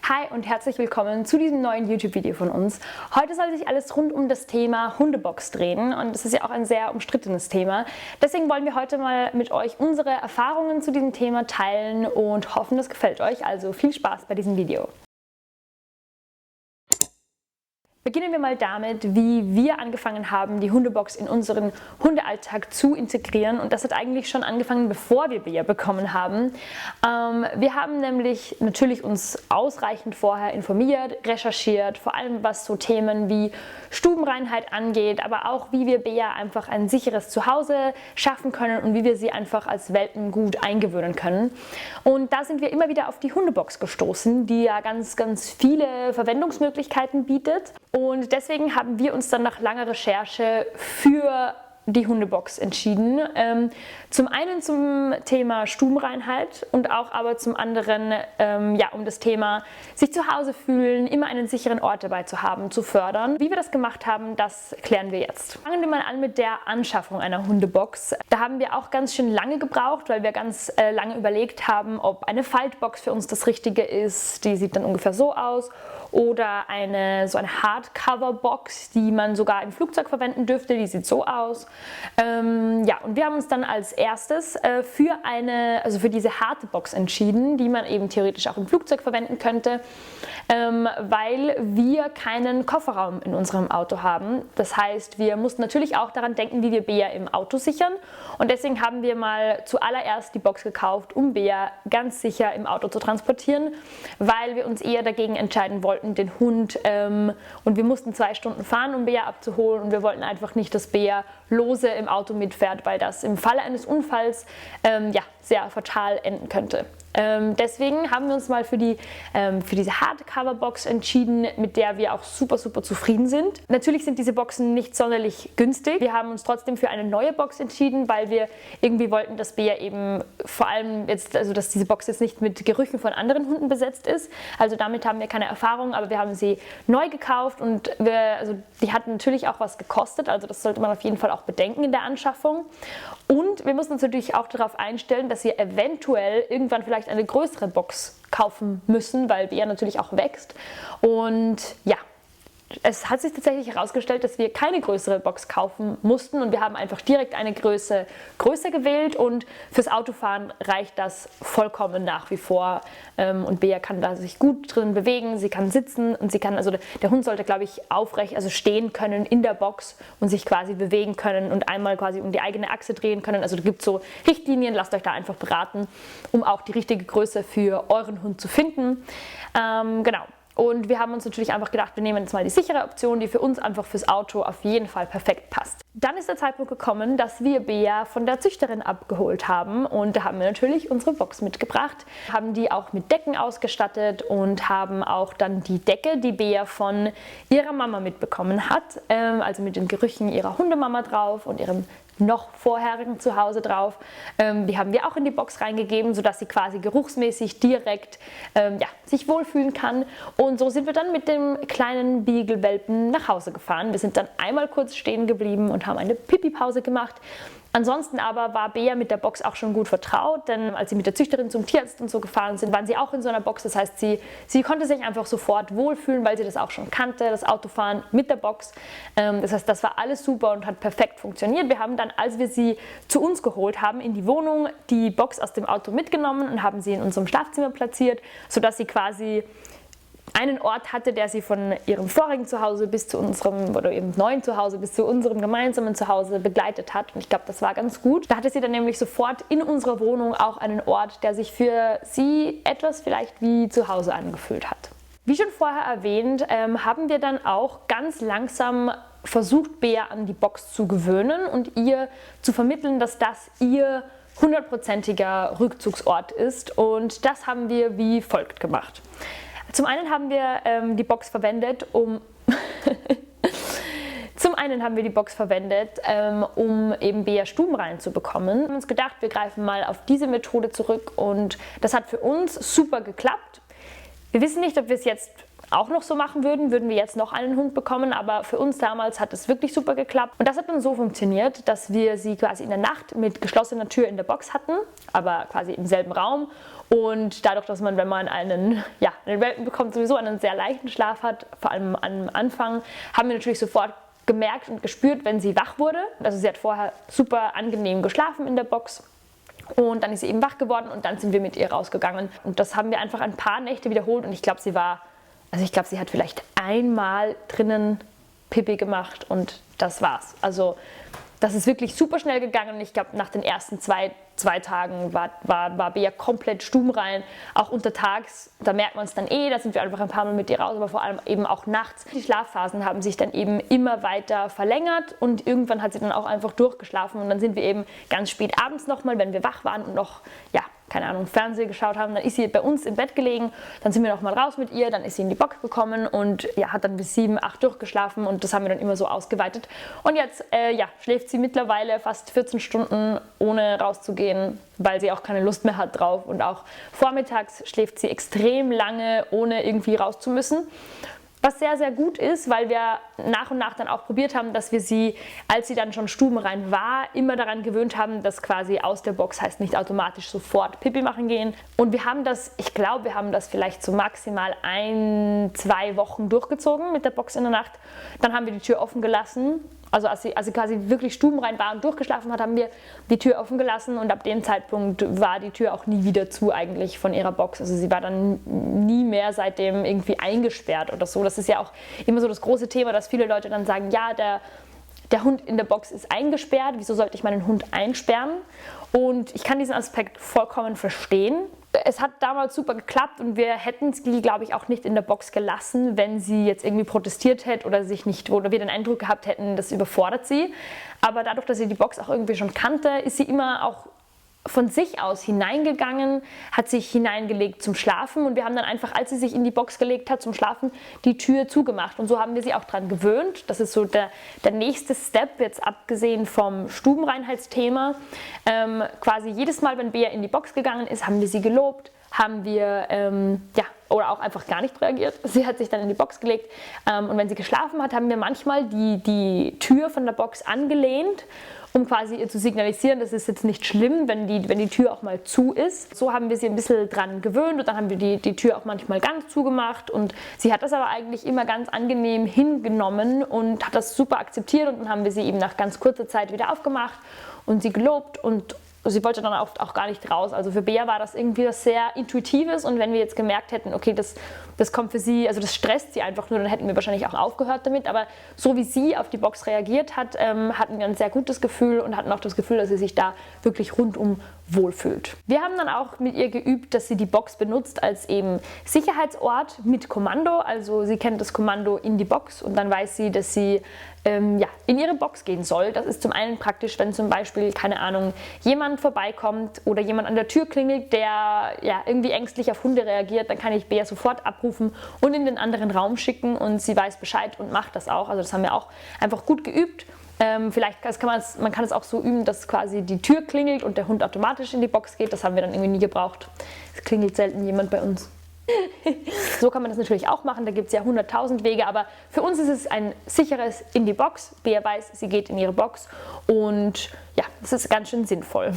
Hi und herzlich willkommen zu diesem neuen YouTube-Video von uns. Heute soll sich alles rund um das Thema Hundebox drehen und das ist ja auch ein sehr umstrittenes Thema. Deswegen wollen wir heute mal mit euch unsere Erfahrungen zu diesem Thema teilen und hoffen, es gefällt euch. Also viel Spaß bei diesem Video. Beginnen wir mal damit, wie wir angefangen haben, die Hundebox in unseren Hundealltag zu integrieren. Und das hat eigentlich schon angefangen, bevor wir Bea bekommen haben. Wir haben nämlich natürlich uns ausreichend vorher informiert, recherchiert, vor allem was so Themen wie Stubenreinheit angeht, aber auch wie wir Bea einfach ein sicheres Zuhause schaffen können und wie wir sie einfach als Welpen gut eingewöhnen können. Und da sind wir immer wieder auf die Hundebox gestoßen, die ja ganz viele Verwendungsmöglichkeiten bietet. Und deswegen haben wir uns dann nach langer Recherche für die Hundebox entschieden. Zum einen zum Thema Stubenreinheit und auch aber zum anderen um das Thema sich zu Hause fühlen, immer einen sicheren Ort dabei zu haben, zu fördern. Wie wir das gemacht haben, das klären wir jetzt. Fangen wir mal an mit der Anschaffung einer Hundebox. Da haben wir auch ganz schön lange gebraucht, weil wir ganz lange überlegt haben, ob eine Faltbox für uns das Richtige ist. Die sieht dann ungefähr so aus. Oder so eine Hardcover-Box, die man sogar im Flugzeug verwenden dürfte, die sieht so aus. Und wir haben uns dann als erstes für diese harte Box entschieden, die man eben theoretisch auch im Flugzeug verwenden könnte, weil wir keinen Kofferraum in unserem Auto haben. Das heißt, wir mussten natürlich auch daran denken, wie wir Bea im Auto sichern. Und deswegen haben wir mal zuallererst die Box gekauft, um Bea ganz sicher im Auto zu transportieren, weil wir uns eher dagegen entscheiden wollten, den Hund und wir mussten 2 Stunden fahren, um Bea abzuholen und wir wollten einfach nicht, dass Bea lose im Auto mitfährt, weil das im Falle eines Unfalls sehr fatal enden könnte. Deswegen haben wir uns mal für diese Hardcover-Box entschieden, mit der wir auch super zufrieden sind. Natürlich sind diese Boxen nicht sonderlich günstig. Wir haben uns trotzdem für eine neue Box entschieden, weil wir irgendwie wollten, dass Bea eben vor allem dass diese Box jetzt nicht mit Gerüchen von anderen Hunden besetzt ist. Also damit haben wir keine Erfahrung, aber wir haben sie neu gekauft und die hat natürlich auch was gekostet. Also das sollte man auf jeden Fall auch bedenken in der Anschaffung. Und wir mussten uns natürlich auch darauf einstellen, dass wir eventuell irgendwann vielleicht eine größere Box kaufen müssen, weil Bea natürlich auch wächst. Und ja, es hat sich tatsächlich herausgestellt, dass wir keine größere Box kaufen mussten und wir haben einfach direkt eine Größe größer gewählt und fürs Autofahren reicht das vollkommen nach wie vor und Bea kann da sich gut drin bewegen, sie kann sitzen und der Hund sollte, glaube ich, aufrecht, also stehen können in der Box und sich quasi bewegen können und einmal quasi um die eigene Achse drehen können. Also da gibt es so Richtlinien, lasst euch da einfach beraten, um auch die richtige Größe für euren Hund zu finden. Genau. Und wir haben uns natürlich einfach gedacht, wir nehmen jetzt mal die sichere Option, die für uns einfach fürs Auto auf jeden Fall perfekt passt. Dann ist der Zeitpunkt gekommen, dass wir Bea von der Züchterin abgeholt haben und da haben wir natürlich unsere Box mitgebracht, haben die auch mit Decken ausgestattet und haben auch dann die Decke, die Bea von ihrer Mama mitbekommen hat, also mit den Gerüchen ihrer Hundemama drauf und ihrem noch vorherigen Zuhause drauf. Die haben wir auch in die Box reingegeben, sodass sie quasi geruchsmäßig direkt sich wohlfühlen kann. Und so sind wir dann mit dem kleinen Beagle-Welpen nach Hause gefahren. Wir sind dann einmal kurz stehen geblieben und haben eine Pipi-Pause gemacht. Ansonsten aber war Bea mit der Box auch schon gut vertraut, denn als sie mit der Züchterin zum Tierarzt und so gefahren sind, waren sie auch in so einer Box. Das heißt, sie konnte sich einfach sofort wohlfühlen, weil sie das auch schon kannte, das Autofahren mit der Box. Das heißt, das war alles super und hat perfekt funktioniert. Wir haben dann, als wir sie zu uns geholt haben, in die Wohnung die Box aus dem Auto mitgenommen und haben sie in unserem Schlafzimmer platziert, sodass sie quasi einen Ort hatte, der sie von ihrem vorigen Zuhause bis zu unserem, oder ihrem neuen Zuhause bis zu unserem gemeinsamen Zuhause begleitet hat. Und ich glaube, das war ganz gut. Da hatte sie dann nämlich sofort in unserer Wohnung auch einen Ort, der sich für sie etwas vielleicht wie zu Hause angefühlt hat. Wie schon vorher erwähnt, haben wir dann auch ganz langsam versucht, Bea an die Box zu gewöhnen und ihr zu vermitteln, dass das ihr 100%iger Rückzugsort ist. Und das haben wir wie folgt gemacht. Zum einen haben wir die Box verwendet, um eben Bea stubenrein zu bekommen. Wir haben uns gedacht, wir greifen mal auf diese Methode zurück und das hat für uns super geklappt. Wir wissen nicht, ob wir es jetzt auch noch so machen würden wir jetzt noch einen Hund bekommen, aber für uns damals hat es wirklich super geklappt. Und das hat dann so funktioniert, dass wir sie quasi in der Nacht mit geschlossener Tür in der Box hatten, aber quasi im selben Raum Und dadurch, dass man, wenn man einen Welpen bekommt, sowieso einen sehr leichten Schlaf hat, vor allem am Anfang, haben wir natürlich sofort gemerkt und gespürt, wenn sie wach wurde. Also sie hat vorher super angenehm geschlafen in der Box. Und dann ist sie eben wach geworden und dann sind wir mit ihr rausgegangen. Und das haben wir einfach ein paar Nächte wiederholt und ich glaube, sie hat vielleicht einmal drinnen Pipi gemacht und das war's. Also das ist wirklich super schnell gegangen. Ich glaube, nach den ersten zwei Tagen war Bea komplett stubenrein. Auch untertags, da merkt man es dann da sind wir einfach ein paar Mal mit ihr raus, aber vor allem eben auch nachts. Die Schlafphasen haben sich dann eben immer weiter verlängert und irgendwann hat sie dann auch einfach durchgeschlafen und dann sind wir eben ganz spät abends nochmal, wenn wir wach waren und noch, keine Ahnung, Fernsehen geschaut haben, dann ist sie bei uns im Bett gelegen, dann sind wir noch mal raus mit ihr, dann ist sie in die Box gekommen und hat dann bis 7, 8 durchgeschlafen und das haben wir dann immer so ausgeweitet. Und jetzt schläft sie mittlerweile fast 14 Stunden ohne rauszugehen, weil sie auch keine Lust mehr hat drauf und auch vormittags schläft sie extrem lange, ohne irgendwie raus zu müssen. Was sehr, sehr gut ist, weil wir nach und nach dann auch probiert haben, dass wir sie, als sie dann schon stubenrein war, immer daran gewöhnt haben, dass quasi aus der Box heißt nicht automatisch sofort Pipi machen gehen. Und wir haben das vielleicht so maximal 1-2 Wochen durchgezogen mit der Box in der Nacht. Dann haben wir die Tür offen gelassen. Also als sie quasi wirklich stubenrein war und durchgeschlafen hat, haben wir die Tür offen gelassen und ab dem Zeitpunkt war die Tür auch nie wieder zu eigentlich von ihrer Box. Also sie war dann nie mehr seitdem irgendwie eingesperrt oder so. Das ist ja auch immer so das große Thema, dass viele Leute dann sagen, ja, der Hund in der Box ist eingesperrt, wieso sollte ich meinen Hund einsperren? Und ich kann diesen Aspekt vollkommen verstehen. Es hat damals super geklappt und wir hätten sie, glaube ich, auch nicht in der Box gelassen, wenn sie jetzt irgendwie protestiert hätte oder wir den Eindruck gehabt hätten, das überfordert sie. Aber dadurch, dass sie die Box auch irgendwie schon kannte, ist sie immer auch von sich aus hineingegangen, hat sich hineingelegt zum Schlafen und wir haben dann einfach, als sie sich in die Box gelegt hat zum Schlafen, die Tür zugemacht und so haben wir sie auch dran gewöhnt. Das ist so der nächste Step, jetzt abgesehen vom Stubenreinheitsthema. Quasi jedes Mal, wenn Bea in die Box gegangen ist, haben wir sie gelobt, haben wir oder auch einfach gar nicht reagiert. Sie hat sich dann in die Box gelegt und wenn sie geschlafen hat, haben wir manchmal die Tür von der Box angelehnt, um quasi ihr zu signalisieren, das ist jetzt nicht schlimm, wenn die Tür auch mal zu ist. So haben wir sie ein bisschen dran gewöhnt und dann haben wir die Tür auch manchmal ganz zugemacht und sie hat das aber eigentlich immer ganz angenehm hingenommen und hat das super akzeptiert und dann haben wir sie eben nach ganz kurzer Zeit wieder aufgemacht und sie gelobt und sie wollte dann auch gar nicht raus. Also für Bea war das irgendwie was sehr Intuitives und wenn wir jetzt gemerkt hätten, okay, das kommt für sie, also das stresst sie einfach nur, dann hätten wir wahrscheinlich auch aufgehört damit. Aber so wie sie auf die Box reagiert hat, hatten wir ein sehr gutes Gefühl und hatten auch das Gefühl, dass sie sich da wirklich rundum wohlfühlt. Wir haben dann auch mit ihr geübt, dass sie die Box benutzt als eben Sicherheitsort mit Kommando. Also sie kennt das Kommando in die Box und dann weiß sie, dass sie in ihre Box gehen soll. Das ist zum einen praktisch, wenn zum Beispiel, keine Ahnung, jemand vorbeikommt oder jemand an der Tür klingelt, der irgendwie ängstlich auf Hunde reagiert, dann kann ich Bea sofort abrufen und in den anderen Raum schicken und sie weiß Bescheid und macht das auch. Also das haben wir auch einfach gut geübt. Man kann es auch so üben, dass quasi die Tür klingelt und der Hund automatisch in die Box geht. Das haben wir dann irgendwie nie gebraucht. Es klingelt selten jemand bei uns. So kann man das natürlich auch machen, da gibt es ja 100.000 Wege, aber für uns ist es ein sicheres in die Box. Bea weiß, sie geht in ihre Box und das ist ganz schön sinnvoll.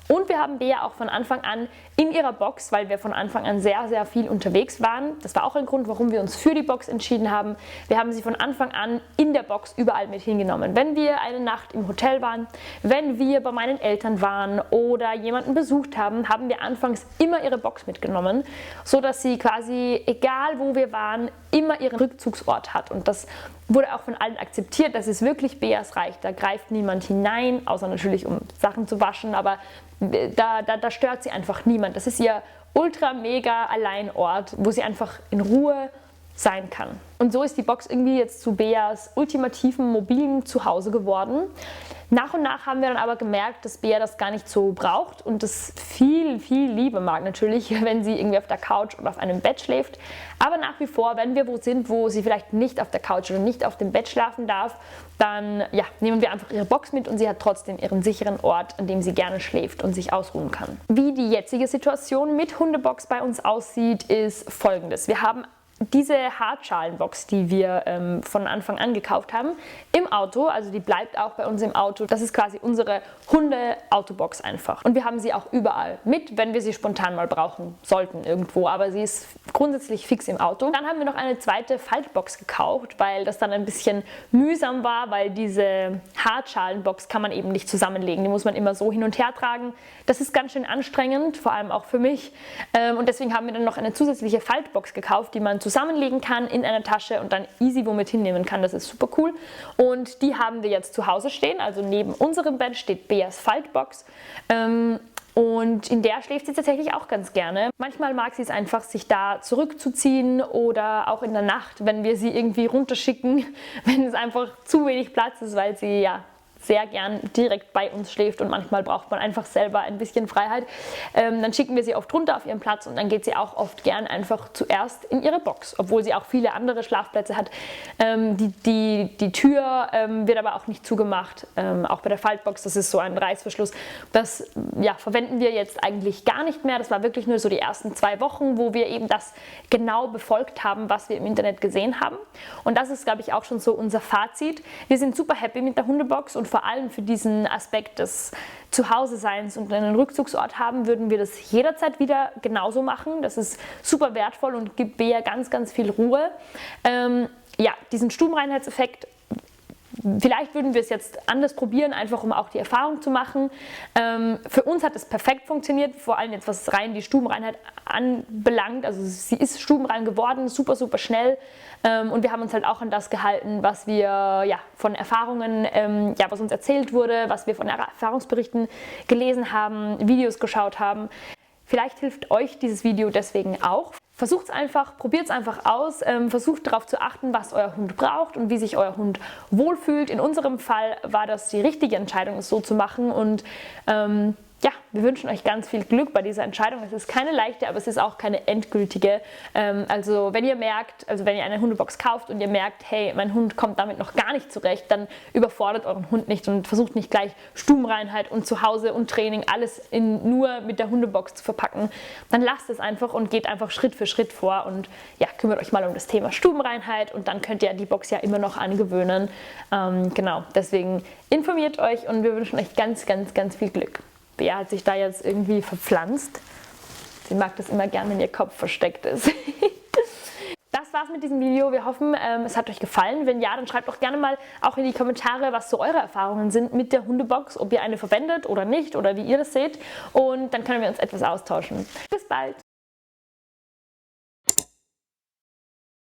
Und wir haben Bea auch von Anfang an in ihrer Box, weil wir von Anfang an sehr, sehr viel unterwegs waren. Das war auch ein Grund, warum wir uns für die Box entschieden haben. Wir haben sie von Anfang an in der Box überall mit hingenommen. Wenn wir eine Nacht im Hotel waren, wenn wir bei meinen Eltern waren oder jemanden besucht haben, haben wir anfangs immer ihre Box mitgenommen, sodass sie quasi, egal wo wir waren, immer ihren Rückzugsort hat. Und das wurde auch von allen akzeptiert, das ist wirklich Beas Reich. Da greift niemand hinein, außer natürlich um Sachen zu waschen, aber da stört sie einfach niemand. Das ist ihr ultra mega Alleinort, wo sie einfach in Ruhe sein kann. Und so ist die Box irgendwie jetzt zu Beas ultimativen mobilen Zuhause geworden. Nach und nach haben wir dann aber gemerkt, dass Bea das gar nicht so braucht und das viel, viel Liebe mag natürlich, wenn sie irgendwie auf der Couch oder auf einem Bett schläft. Aber nach wie vor, wenn wir wo sind, wo sie vielleicht nicht auf der Couch oder nicht auf dem Bett schlafen darf, dann nehmen wir einfach ihre Box mit und sie hat trotzdem ihren sicheren Ort, an dem sie gerne schläft und sich ausruhen kann. Wie die jetzige Situation mit Hundebox bei uns aussieht, ist folgendes. Wir haben diese Hartschalenbox, die wir von Anfang an gekauft haben, im Auto, also die bleibt auch bei uns im Auto. Das ist quasi unsere Hunde-Autobox einfach. Und wir haben sie auch überall mit, wenn wir sie spontan mal brauchen sollten irgendwo, aber sie ist grundsätzlich fix im Auto. Dann haben wir noch eine zweite Faltbox gekauft, weil das dann ein bisschen mühsam war, weil diese Hartschalenbox kann man eben nicht zusammenlegen. Die muss man immer so hin und her tragen. Das ist ganz schön anstrengend, vor allem auch für mich. Und deswegen haben wir dann noch eine zusätzliche Faltbox gekauft, die man zusammenlegen kann in einer Tasche und dann easy womit hinnehmen kann. Das ist super cool. Und die haben wir jetzt zu Hause stehen. Also neben unserem Bett steht Beas Faltbox. Und in der schläft sie tatsächlich auch ganz gerne. Manchmal mag sie es einfach, sich da zurückzuziehen oder auch in der Nacht, wenn wir sie irgendwie runterschicken, wenn es einfach zu wenig Platz ist, weil sie ja sehr gern direkt bei uns schläft und manchmal braucht man einfach selber ein bisschen Freiheit. Dann schicken wir sie oft runter auf ihren Platz und dann geht sie auch oft gern einfach zuerst in ihre Box, obwohl sie auch viele andere Schlafplätze hat. Die Tür wird aber auch nicht zugemacht, auch bei der Faltbox, das ist so ein Reißverschluss. Das verwenden wir jetzt eigentlich gar nicht mehr. Das war wirklich nur so die ersten 2 Wochen, wo wir eben das genau befolgt haben, was wir im Internet gesehen haben. Und das ist, glaube ich, auch schon so unser Fazit. Wir sind super happy mit der Hundebox und vor allem für diesen Aspekt des Zuhause-Seins und einen Rückzugsort haben, würden wir das jederzeit wieder genauso machen. Das ist super wertvoll und gibt Bea ganz, ganz viel Ruhe. Diesen Stubenreinheitseffekt, vielleicht würden wir es jetzt anders probieren, einfach um auch die Erfahrung zu machen. Für uns hat es perfekt funktioniert, vor allem jetzt was rein die Stubenreinheit anbelangt. Also sie ist stubenrein geworden, super, super schnell. Und wir haben uns halt auch an das gehalten, was wir von Erfahrungen, was uns erzählt wurde, was wir von Erfahrungsberichten gelesen haben, Videos geschaut haben. Vielleicht hilft euch dieses Video deswegen auch. Versucht es einfach, probiert es einfach aus, versucht darauf zu achten, was euer Hund braucht und wie sich euer Hund wohlfühlt. In unserem Fall war das die richtige Entscheidung, es so zu machen und wir wünschen euch ganz viel Glück bei dieser Entscheidung. Es ist keine leichte, aber es ist auch keine endgültige. Also wenn ihr eine Hundebox kauft und ihr merkt, hey, mein Hund kommt damit noch gar nicht zurecht, dann überfordert euren Hund nicht und versucht nicht gleich Stubenreinheit und Zuhause und Training alles nur mit der Hundebox zu verpacken. Dann lasst es einfach und geht einfach Schritt für Schritt vor und kümmert euch mal um das Thema Stubenreinheit und dann könnt ihr die Box ja immer noch angewöhnen. Deswegen informiert euch und wir wünschen euch ganz, ganz, ganz viel Glück. Bea hat sich da jetzt irgendwie verpflanzt. Sie mag das immer gern, wenn ihr Kopf versteckt ist. Das war's mit diesem Video. Wir hoffen, es hat euch gefallen. Wenn ja, dann schreibt doch gerne mal auch in die Kommentare, was so eure Erfahrungen sind mit der Hundebox, ob ihr eine verwendet oder nicht oder wie ihr das seht. Und dann können wir uns etwas austauschen. Bis bald!